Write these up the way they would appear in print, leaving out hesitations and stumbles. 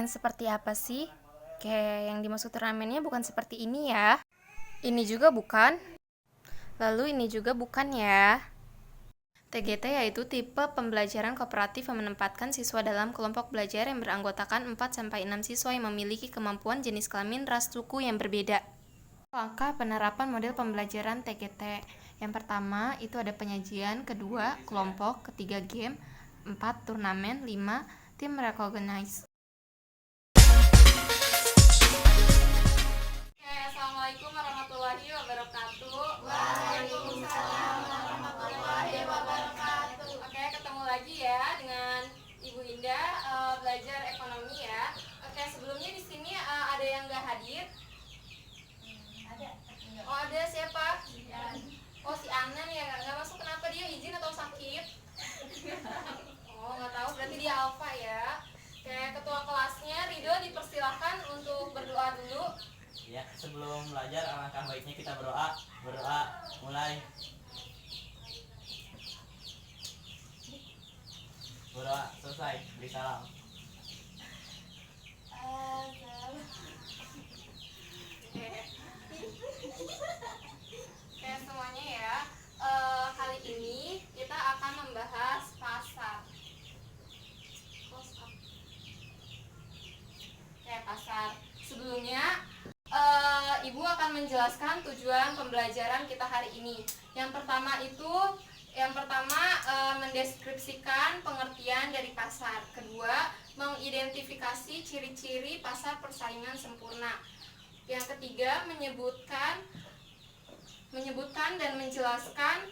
turnamen seperti apa sih? Kayak yang dimaksud turnamennya bukan seperti ini ya. Ini juga bukan. Lalu ini juga bukan ya. TGT yaitu tipe pembelajaran kooperatif yang menempatkan siswa dalam kelompok belajar yang beranggotakan 4-6 siswa yang memiliki kemampuan jenis kelamin ras suku yang berbeda. Langkah penerapan model pembelajaran TGT. Yang pertama itu ada penyajian, kedua kelompok, ketiga game, 4 turnamen, 5 tim recognize. Assalamualaikum warahmatullahi wabarakatuh. Waalaikumsalam warahmatullahi wabarakatuh. Oke, ketemu lagi ya dengan Ibu Indah, belajar ekonomi ya. Oke, sebelumnya di sini ada yang nggak hadir? Ada. Oh, ada siapa? Oh, si Anan ya, nggak masuk. Kenapa dia izin atau sakit? Oh, nggak tahu, berarti dia alfa ya. Oke, ketua kelasnya Ridho dipersilahkan untuk berdoa dulu. Ya, sebelum belajar alangkah baiknya kita berdoa. Berdoa, mulai. Berdoa selesai, beri salam. Oke semuanya ya. Kali ini kita akan membahas pasar. Oke, pasar. Sebelumnya Ibu akan menjelaskan tujuan pembelajaran kita hari ini. Yang pertama mendeskripsikan pengertian dari pasar. Kedua, mengidentifikasi ciri-ciri pasar persaingan sempurna. Yang ketiga, menyebutkan dan menjelaskan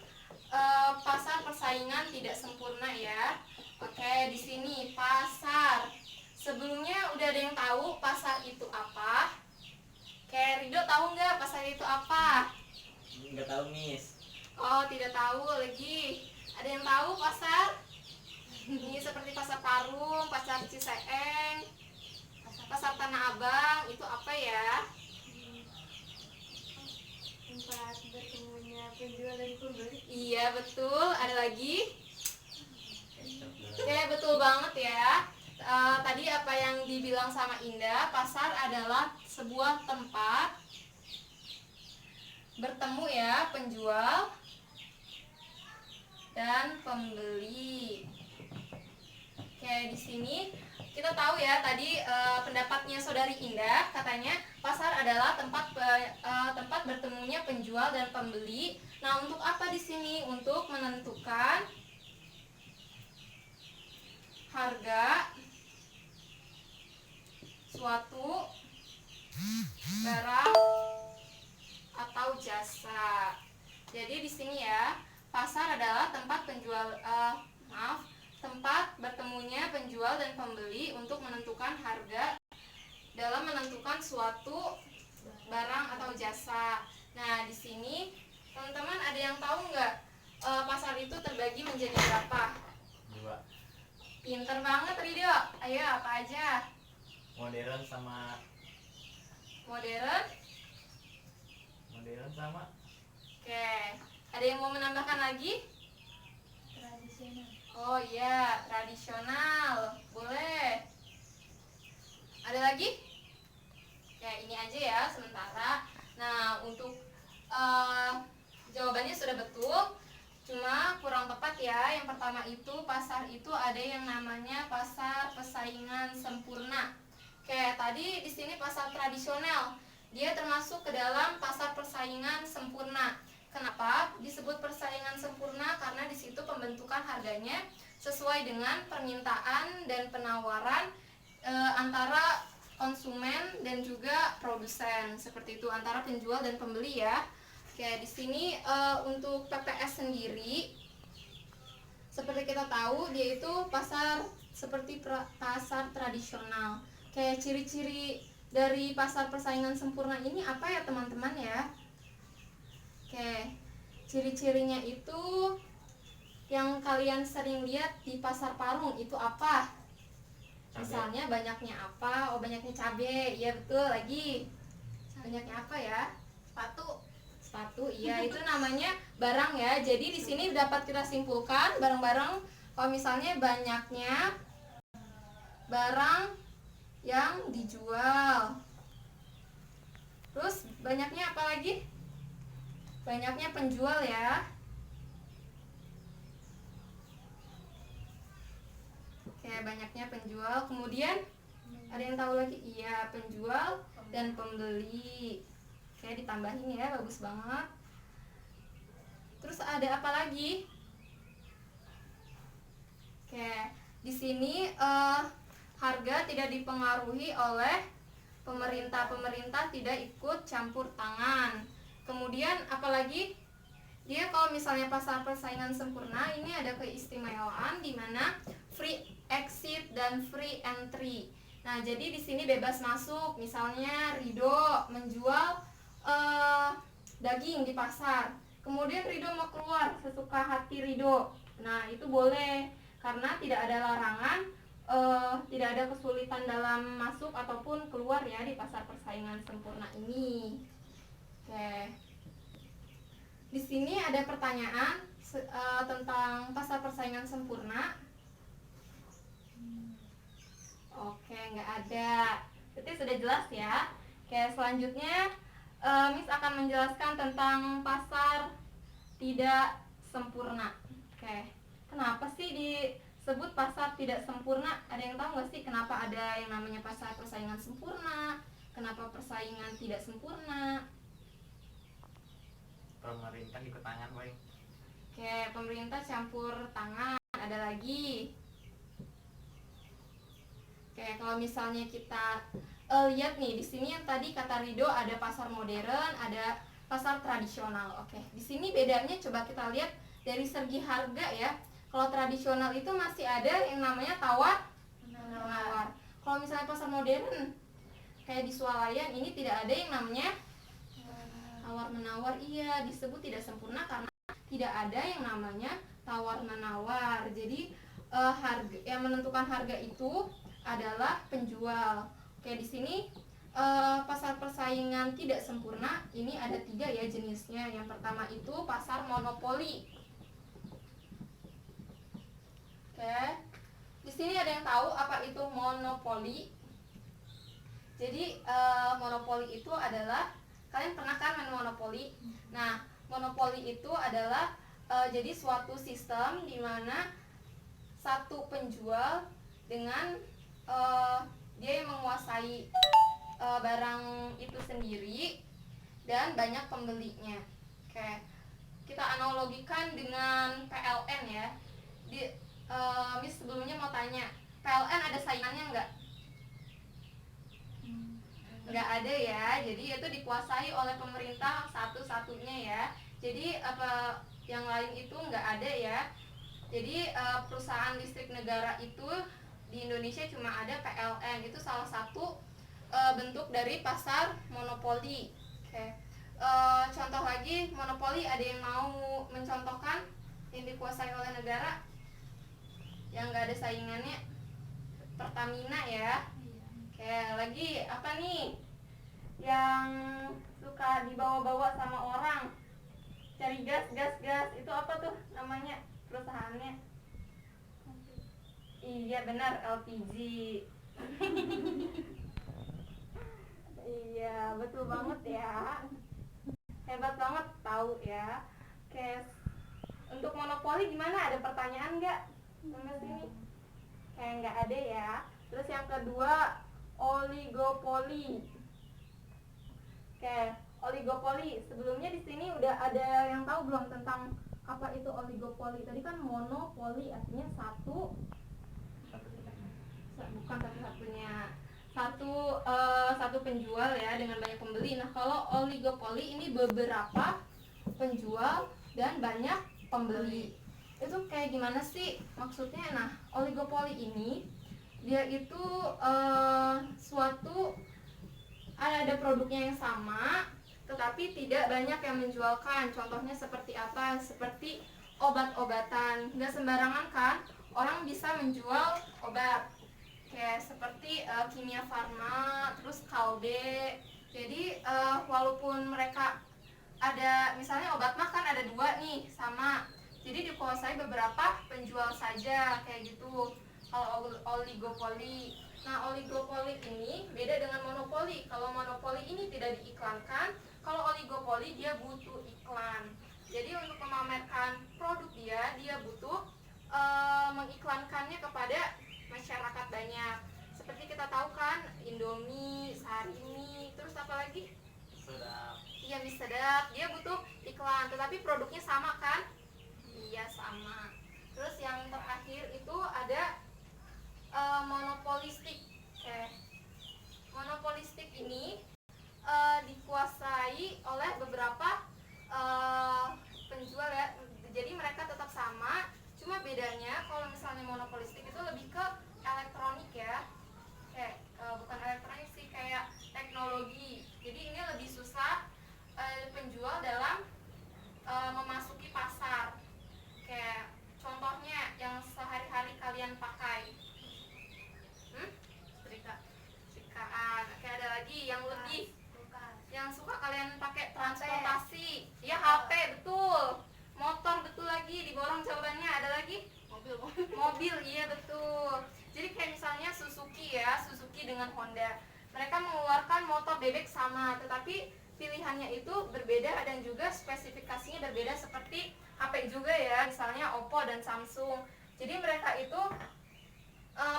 pasar persaingan tidak sempurna ya. Oke, di sini pasar. Sebelumnya udah ada yang tahu pasar itu apa? Kayak Ridho tahu nggak pasar itu apa? Nggak tahu, Miss. Oh, tidak tahu lagi. Ada yang tahu pasar? Ini seperti pasar Parung, pasar Ciseeng, pasar Tanah Abang, itu apa ya? Tempat bertemunya penjual dan pembeli. Iya, betul. Ada lagi? Oke, betul banget ya. Tadi apa yang dibilang sama Indah, pasar adalah sebuah tempat bertemu ya penjual dan pembeli. Oke, di sini kita tahu ya tadi pendapatnya Saudari Indah, katanya pasar adalah tempat bertemunya penjual dan pembeli. Nah, untuk apa di sini? Untuk menentukan harga suatu barang atau jasa. Jadi di sini ya, pasar adalah tempat tempat bertemunya penjual dan pembeli untuk menentukan harga dalam menentukan suatu barang atau jasa. Nah, di sini teman-teman ada yang tahu nggak pasar itu terbagi menjadi berapa? 2. Pinter banget Ridho. Ayo, apa aja? Modern sama Oke, ada yang mau menambahkan lagi? Tradisional. Oh iya, tradisional. Boleh. Ada lagi? Ya, ini aja ya sementara. Nah, untuk jawabannya sudah betul, cuma kurang tepat ya. Yang pertama itu pasar itu ada yang namanya pasar persaingan sempurna. Oke, tadi di sini pasar tradisional. Dia termasuk ke dalam pasar persaingan sempurna. Kenapa disebut persaingan sempurna? Karena di situ pembentukan harganya sesuai dengan permintaan dan penawaran antara konsumen dan juga produsen. Seperti itu, antara penjual dan pembeli ya. Oke, di sini untuk PPS sendiri, seperti kita tahu dia itu pasar seperti pasar tradisional. Kayak ciri-ciri dari pasar persaingan sempurna ini apa ya teman-teman ya? Oke, ciri-cirinya itu yang kalian sering lihat di pasar Parung itu apa? Cabai. Misalnya banyaknya apa? Oh, banyaknya cabai. Iya betul. Lagi banyaknya apa ya? Sepatu, iya itu namanya barang ya. Jadi di sini dapat kita simpulkan barang-barang kalau misalnya banyaknya barang yang dijual. Terus banyaknya apa lagi? Banyaknya penjual ya. Oke, banyaknya penjual. Kemudian ada yang tahu lagi? Iya, penjual dan pembeli. Oke, ditambahin ya, bagus banget. Terus ada apa lagi? Oke, di sini harga tidak dipengaruhi oleh pemerintah. Pemerintah tidak ikut campur tangan. Kemudian apalagi? Dia kalau misalnya pasar persaingan sempurna ini ada keistimewaan di mana free exit dan free entry. Nah, jadi di sini bebas masuk. Misalnya Rido menjual daging di pasar. Kemudian Rido mau keluar sesuka hati Rido. Nah, itu boleh karena tidak ada larangan, tidak ada kesulitan dalam masuk ataupun keluar ya di pasar persaingan sempurna ini. Oke. Di sini ada pertanyaan tentang pasar persaingan sempurna. Oke, nggak ada. Berarti sudah jelas ya. Oke, selanjutnya Miss akan menjelaskan tentang pasar tidak sempurna. Oke, kenapa sih disebut pasar tidak sempurna? Ada yang tahu nggak sih kenapa ada yang namanya pasar persaingan sempurna? Kenapa persaingan tidak sempurna? Pemerintah ikut tangan, boy. Oke, pemerintah campur tangan. Ada lagi. Oke, kalau misalnya kita lihat nih di sini yang tadi kata Rido ada pasar modern, ada pasar tradisional. Oke, di sini bedanya coba kita lihat dari segi harga ya. Kalau tradisional itu masih ada yang namanya tawar menawar. Kalau misalnya pasar modern kayak di Swalayan ini tidak ada yang namanya tawar menawar. Iya, disebut tidak sempurna karena tidak ada yang namanya tawar menawar. Jadi harga yang menentukan harga itu adalah penjual. Oke, di sini pasar persaingan tidak sempurna ini ada 3 ya jenisnya. Yang pertama itu pasar monopoli. Oke, di sini ada yang tahu apa itu monopoli? Jadi monopoli itu adalah, kalian pernah kan main monopoli? Nah, monopoli itu adalah jadi suatu sistem di mana satu penjual dengan dia yang menguasai barang itu sendiri dan banyak pembelinya. Oke, kita analogikan dengan PLN ya. Miss sebelumnya mau tanya, PLN ada saingannya nggak? Nggak ada ya, jadi itu dikuasai oleh pemerintah satu-satunya ya. Jadi apa yang lain itu nggak ada ya. Jadi perusahaan listrik negara itu di Indonesia cuma ada PLN. Itu salah satu bentuk dari pasar monopoli. Oke. Contoh lagi monopoli, ada yang mau mencontohkan yang dikuasai oleh negara yang nggak ada saingannya? Pertamina ya. Oke, lagi apa nih yang suka dibawa-bawa sama orang, cari gas itu apa tuh namanya perusahaannya? Iya benar, LPG. Iya betul banget ya, hebat banget tahu ya. Oke, untuk monopoli gimana, ada pertanyaan nggak sampai sini? Kayak nggak ada ya. Terus yang kedua oligopoli. Oke, oligopoli. Sebelumnya di sini udah ada yang tahu belum tentang apa itu oligopoli? Tadi kan monopoli artinya bukan satu-satunya, satu penjual ya dengan banyak pembeli. Nah, kalau oligopoli ini beberapa penjual dan banyak pembeli. Itu kayak gimana sih maksudnya? Nah, oligopoli ini dia itu suatu ada produknya yang sama tetapi tidak banyak yang menjualkan. Contohnya seperti apa? Seperti obat-obatan. Nggak sembarangan kan orang bisa menjual obat. Kayak seperti Kimia Farma, terus Kalbe. Jadi walaupun mereka ada, misalnya obat mah kan ada 2 nih sama, jadi dikuasai beberapa penjual saja kayak gitu kalau oligopoli. Nah, oligopoli ini beda dengan monopoli. Kalau monopoli ini tidak diiklankan, kalau oligopoli dia butuh iklan. Jadi untuk memamerkan produk dia butuh mengiklankannya kepada masyarakat banyak. Seperti kita tahu kan, Indomie, Sarimi, terus apa lagi? Sedap. Iya, mie sedap. Dia butuh iklan, tetapi produknya sama kan? Iya, sama. Terus yang terakhir itu ada monopolistik. Oke. Monopolistik ini dikuasai oleh beberapa penjual ya. Jadi mereka tetap sama, cuma bedanya kalau misalnya monopolistik itu lebih ke elektronik ya. Kayak bukan elektronik sih, kayak teknologi. Jadi ini lebih susah penjual dalam memasuki pasar. Kayak contohnya yang sehari-hari kalian pakai. Setrikaan. Oke, ada lagi yang lebih yang suka kalian pakai transportasi. Ya, HP, betul. Motor, betul lagi. Diborong jawabannya. Ada lagi? Mobil, iya betul. Jadi kayak misalnya Suzuki ya, Suzuki dengan Honda. Mereka mengeluarkan motor bebek sama, tetapi pilihannya itu berbeda dan juga spesifikasinya berbeda seperti HP juga ya, misalnya Oppo dan Samsung. Jadi mereka itu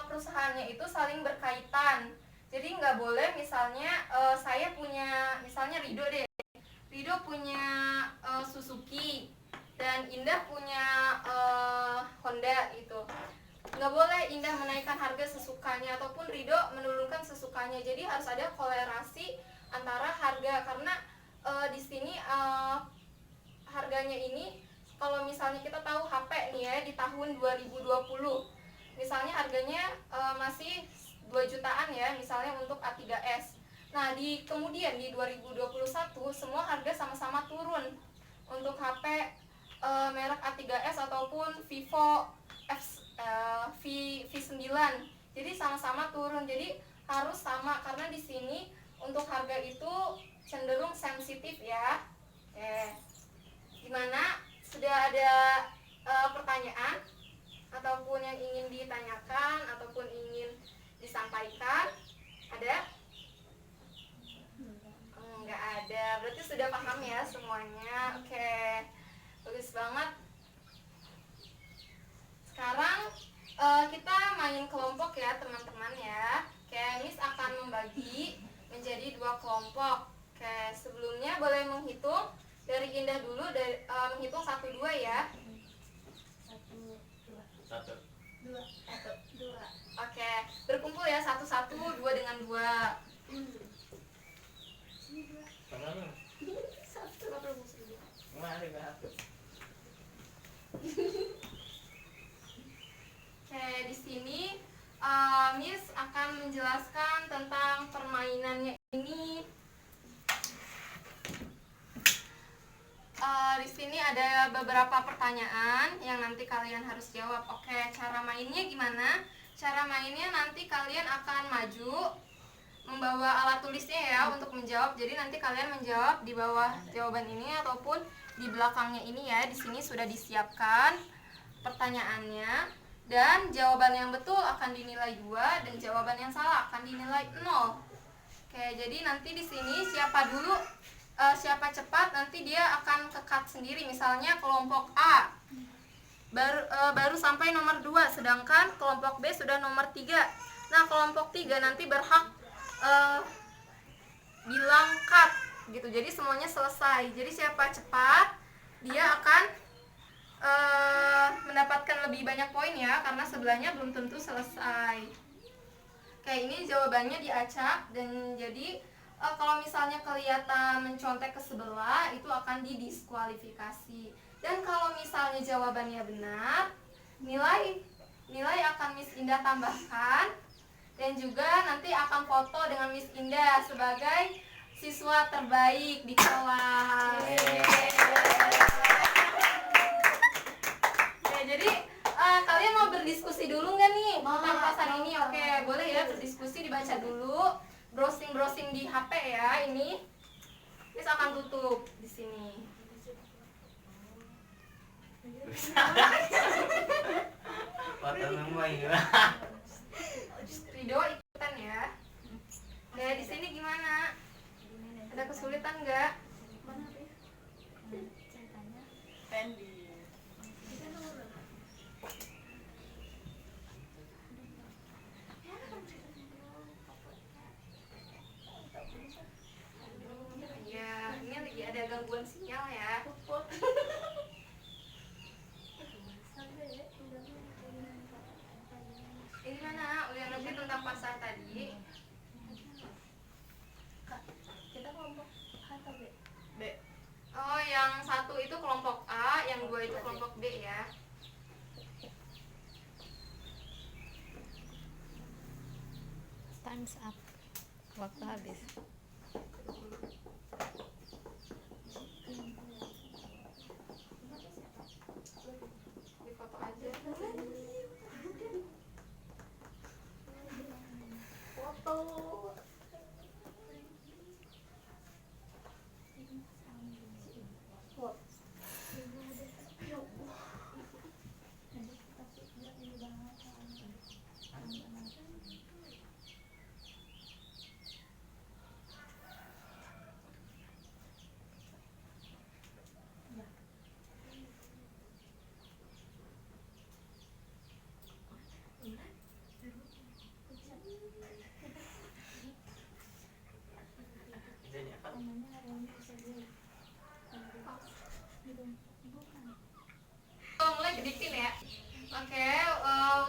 perusahaannya itu saling berkaitan. Jadi nggak boleh misalnya saya punya misalnya Rido deh, Rido punya Suzuki dan Indah punya Honda gitu. Nggak boleh Indah menaikkan harga sesukanya ataupun Rido menurunkan sesukanya. Jadi harus ada kolerasi antara harga, karena di sini harganya ini kalau misalnya kita tahu HP nih ya di tahun 2020 misalnya harganya masih 2 jutaan ya, misalnya untuk A3s. Nah, kemudian di 2021 semua harga sama-sama turun untuk HP merek A3s ataupun Vivo V9. Jadi sama-sama turun. Jadi harus sama karena di sini untuk harga itu cenderung sensitif ya. Oke. Gimana? Sudah ada pertanyaan ataupun yang ingin ditanyakan ataupun ingin disampaikan? Ada? Enggak ada. Berarti sudah paham ya semuanya. Oke. Bagus banget. Sekarang kita main kelompok ya teman-teman ya. Oke, Miss akan membagi menjadi 2 kelompok. Oke, sebelumnya boleh menghitung dari Indah dulu, menghitung 1, 2 ya. 1, 2. Oke, berkumpul ya 1, 1, 2 dengan 2. Oke, di sini Miss akan menjelaskan tentang permainannya ini. Di sini ada beberapa pertanyaan yang nanti kalian harus jawab. Oke, cara mainnya gimana? Cara mainnya nanti kalian akan maju membawa alat tulisnya ya untuk menjawab. Jadi nanti kalian menjawab di bawah jawaban ini ataupun di belakangnya ini ya. Di sini sudah disiapkan pertanyaannya dan jawaban yang betul akan dinilai 2 dan jawaban yang salah akan dinilai 0. Oke, jadi nanti di sini siapa dulu siapa cepat nanti dia akan ke-cut sendiri. Misalnya kelompok A baru sampai nomor 2, sedangkan kelompok B sudah nomor 3. Nah, kelompok 3 nanti berhak bilang cut gitu. Jadi semuanya selesai. Jadi siapa cepat dia akan mendapatkan lebih banyak poin ya, karena sebelahnya belum tentu selesai. Kayak ini jawabannya diacak dan jadi kalau misalnya kelihatan mencontek ke sebelah itu akan didiskualifikasi. Dan kalau misalnya jawabannya benar, nilai akan Miss Indah tambahkan dan juga nanti akan foto dengan Miss Indah sebagai siswa terbaik di kelas. Oke, jadi kalian mau berdiskusi dulu nggak nih tentang pasal ini? Oke, boleh ya berdiskusi, dibaca dulu, browsing di HP ya. Ini Miss akan tutup di sini. Foto semua ini. Ridho pending. Ya, ini lagi ada gangguan sinyal ya. Ini mana udah ngerti tentang pasar tadi? Kita kelompok A atau B? B. Oh, yang satu itu kelompok A, yang dua itu kelompok B ya. Time's up. Waktu habis. Di foto aja. Foto. Jadi apa? Mulai gedikin ya. Oke,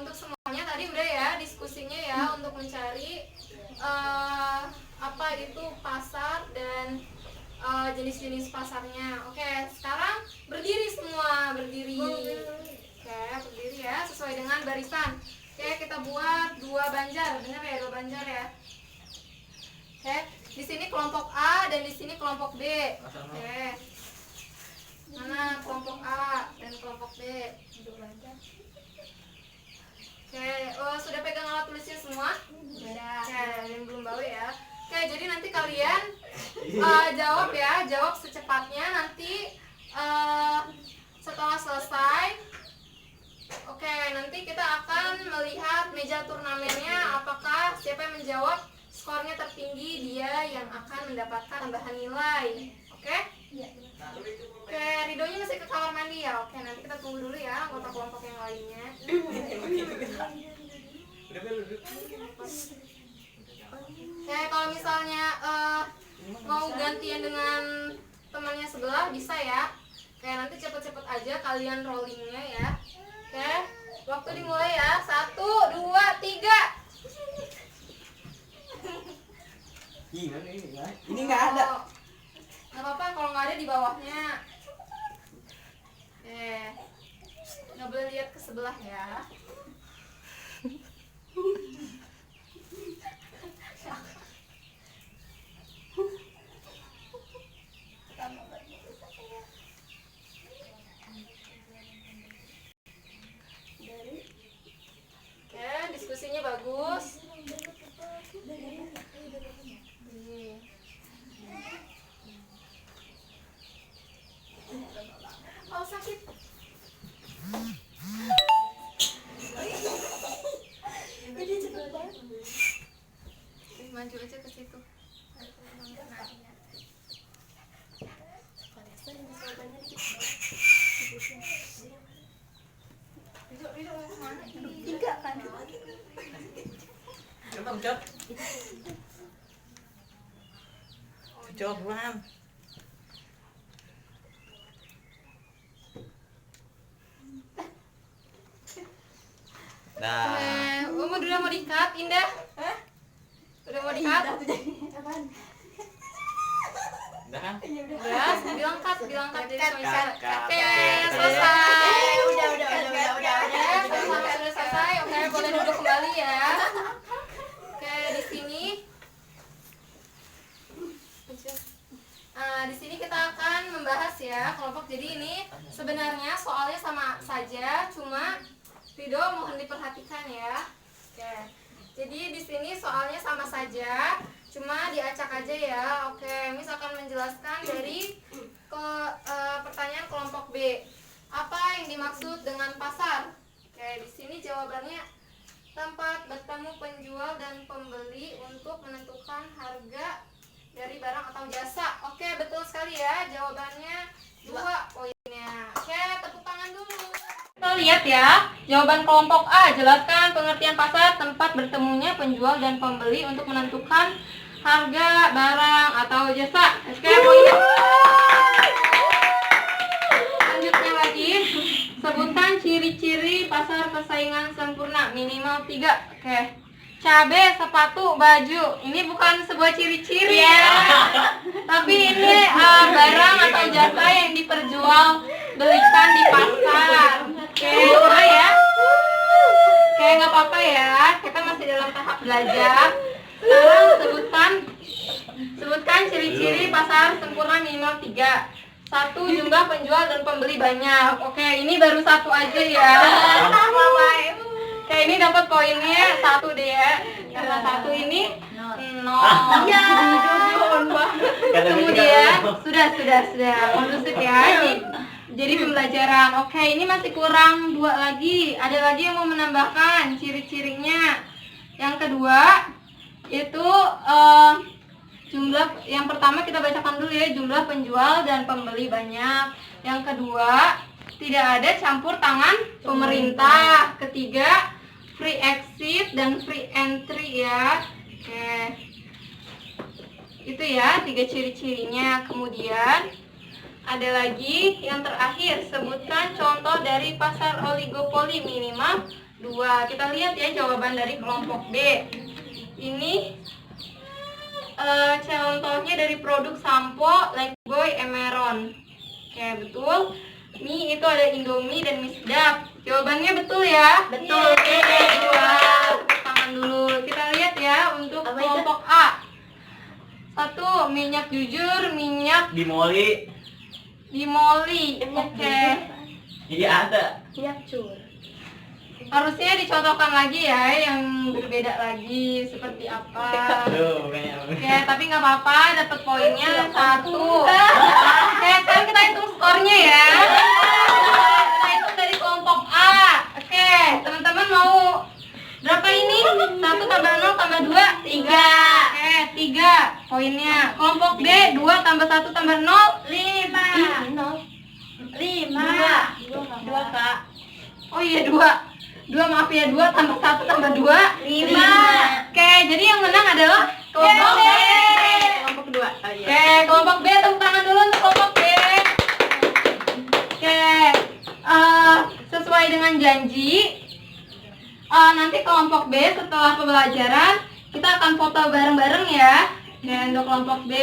untuk semuanya tadi udah ya diskusinya ya untuk mencari apa itu pasar dan jenis-jenis pasarnya. Oke, sekarang berdiri semua, berdiri. Oke, berdiri ya sesuai dengan barisan. Oke, kita buat dua banjar, bener ya, dua banjar ya. Oke, di sini kelompok A dan di sini kelompok B. Oke. Mana kelompok A dan kelompok B? Oke, sudah pegang alat tulisnya semua? Sudah. Oke, yang belum bawa ya. Oke, jadi nanti kalian jawab ya, jawab secepatnya. Nanti setelah selesai, oke, nanti kita akan melihat meja turnamennya. Apakah siapa yang menjawab skornya tertinggi, dia yang akan mendapatkan tambahan nilai. Oke? Oke, Ridonya masih ke kamar mandi ya. Oke, nanti kita tunggu dulu ya anggota kelompok yang lainnya. Udah duduk. Oke, kalau misalnya mau gantian dengan temannya sebelah bisa ya. Oke, nanti cepet-cepet aja kalian rollingnya ya. Oke, waktu dimulai ya. 1, 2, 3. Ini nggak ada. Nggak apa-apa kalau nggak ada di bawahnya. Oke, nggak boleh lihat ke sebelah ya. Oke, diskusinya bagus. Oh, sakit. Jadi cepet banget. Maju aja ke situ. Tiga kan? Coba ucap. Coba. Nah, Udah mau di-cut, Indah? Udah mau di-cut? Apaan? udah kan? Udah, bilang cut jadi Cut, selesai. cut, Oke, cut. selesai. Udah. Oke, sama sudah selesai. Oke, boleh duduk kembali ya. Oke, di sini. Nah, di sini kita akan membahas ya kelompok. Jadi ini sebenarnya soalnya sama saja, cuma Rido mohon diperhatikan ya. Oke. Jadi di sini soalnya sama saja, cuma diacak aja ya. Oke, Miss akan menjelaskan dari pertanyaan kelompok B. Apa yang dimaksud dengan pasar? Oke, di sini jawabannya tempat bertemu penjual dan pembeli untuk menentukan harga dari barang atau jasa. Oke, betul sekali ya. Jawabannya 2 poinnya. Oke, lihat ya. Jawaban kelompok A, jelaskan pengertian pasar, tempat bertemunya penjual dan pembeli untuk menentukan harga barang atau jasa. Oke, poinnya. Lanjutnya lagi, sebutkan ciri-ciri pasar persaingan sempurna minimal 3. Oke. Cabe, sepatu, baju. Ini bukan sebuah ciri-ciri ya. Tapi ini barang atau jasa yang diperjualbelikan di pasar. Oke, boleh ya? Oke, nggak apa-apa ya. Kita masih dalam tahap belajar. Sekarang sebutkan ciri-ciri pasar sempurna minimal 3. 1, jumlah penjual dan pembeli banyak. Oke, ini baru 1 aja ya. Oke, ini dapat poinnya 1 deh ya. Karena 1 ini 0. Ya. Kemudian sudah kondusif ya. Ini jadi pembelajaran. Oke, ini masih kurang 2 lagi. Ada lagi yang mau menambahkan ciri-cirinya. Yang kedua itu jumlah, yang pertama kita bacakan dulu ya, jumlah penjual dan pembeli banyak. Yang kedua, tidak ada campur tangan pemerintah. Ketiga, free exit dan free entry ya. Oke, itu ya 3 ciri-cirinya. Kemudian ada lagi yang terakhir, sebutkan contoh dari pasar oligopoli minimal 2. Kita lihat ya jawaban dari kelompok B. Ini contohnya dari produk sampo Lifebuoy Emeron. Oke, betul. Mie itu ada Indomie dan mie sedap. Jawabannya betul ya? Betul. Oke, 2. Tepuk tangan dulu. Kita lihat ya untuk kelompok A. 1, minyak jujur, minyak Bimoli. Oke. Iya ada. Minyak cur. Harusnya dicontohkan lagi ya yang berbeda lagi seperti apa. Aduh, bukannya. Oke, tapi nggak apa-apa, dapat poinnya 1. Oke, sekarang kita hitung skornya ya. Kita hitung dari kelompok A. Oke, teman-teman mau berapa ini? 1 tambah 0 tambah 2? 3. Oke, 3 poinnya. Kelompok B, 2 tambah 1 tambah 0? 5. 2 Kak. Oh iya 2, maaf ya, 2 tambah 1 tambah 2? 5. Oke, jadi yang menang adalah kelompok B. Kelompok 2. Oke, kelompok B, tepuk tangan dulu untuk kelompok B. Oke, sesuai dengan janji, nanti kelompok B setelah pembelajaran kita akan foto bareng-bareng ya. Dan untuk kelompok B,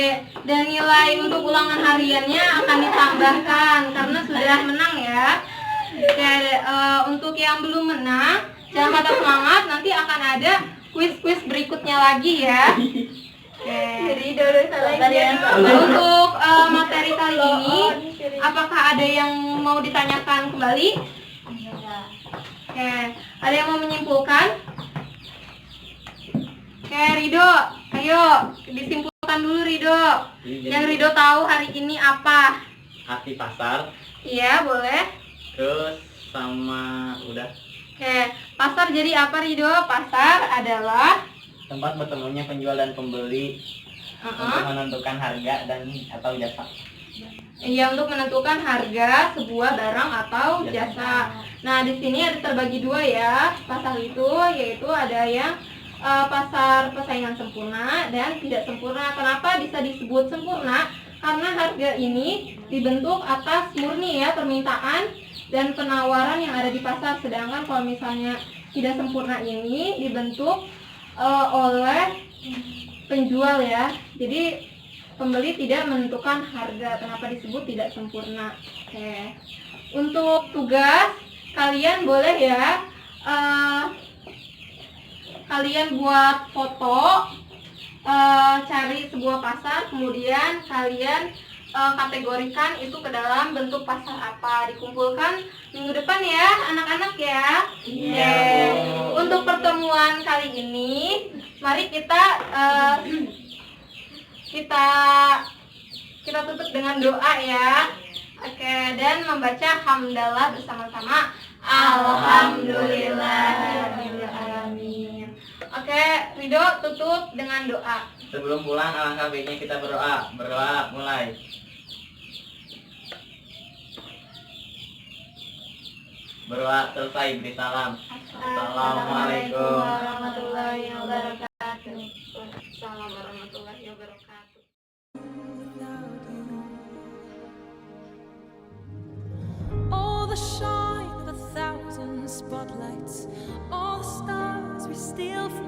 dan nilai untuk ulangan hariannya akan ditambahkan karena sudah menang ya. Oke, untuk yang belum menang jangan patah semangat, nanti akan ada kuis-kuis berikutnya lagi ya. Oke. Untuk materi kali ini, apakah ada yang mau ditanyakan kembali? Oke, ada yang mau menyimpulkan? Oke, Rido, ayo disimpulkan dulu Rido. Yang Rido tahu hari ini apa? Arti pasar. Iya, boleh. Terus sama udah. Oke, pasar jadi apa Rido? Pasar adalah Tempat bertemunya penjual dan pembeli untuk menentukan harga dan atau jasa. Iya, untuk menentukan harga sebuah barang atau jasa. Nah, di sini ada terbagi 2 ya. Pasar itu yaitu ada yang pasar persaingan sempurna dan tidak sempurna. Kenapa bisa disebut sempurna? Karena harga ini dibentuk atas murni ya permintaan dan penawaran yang ada di pasar. Sedangkan kalau misalnya tidak sempurna ini dibentuk oleh penjual ya. Jadi pembeli tidak menentukan harga. Kenapa disebut tidak sempurna? Oke. Untuk tugas kalian boleh ya, kalian buat foto, cari sebuah pasar, kemudian kalian kategorikan itu ke dalam bentuk pasar apa. Dikumpulkan minggu depan ya anak-anak ya. Untuk pertemuan kali ini, mari kita tutup dengan doa ya. Oke, dan membaca hamdalah bersama-sama. Alhamdulillahirrahmanirrahim. Oke, Rido tutup dengan doa. Sebelum pulang alangkah baiknya kita berdoa. Berdoa mulai. Berdoa selesai, beri salam. Assalamualaikum Assalamualaikum. warahmatullahi wabarakatuh. Waalaikumsalam warahmatullahi wabarakatuh. All the shine of 1,000 spotlights, all the stars we steal from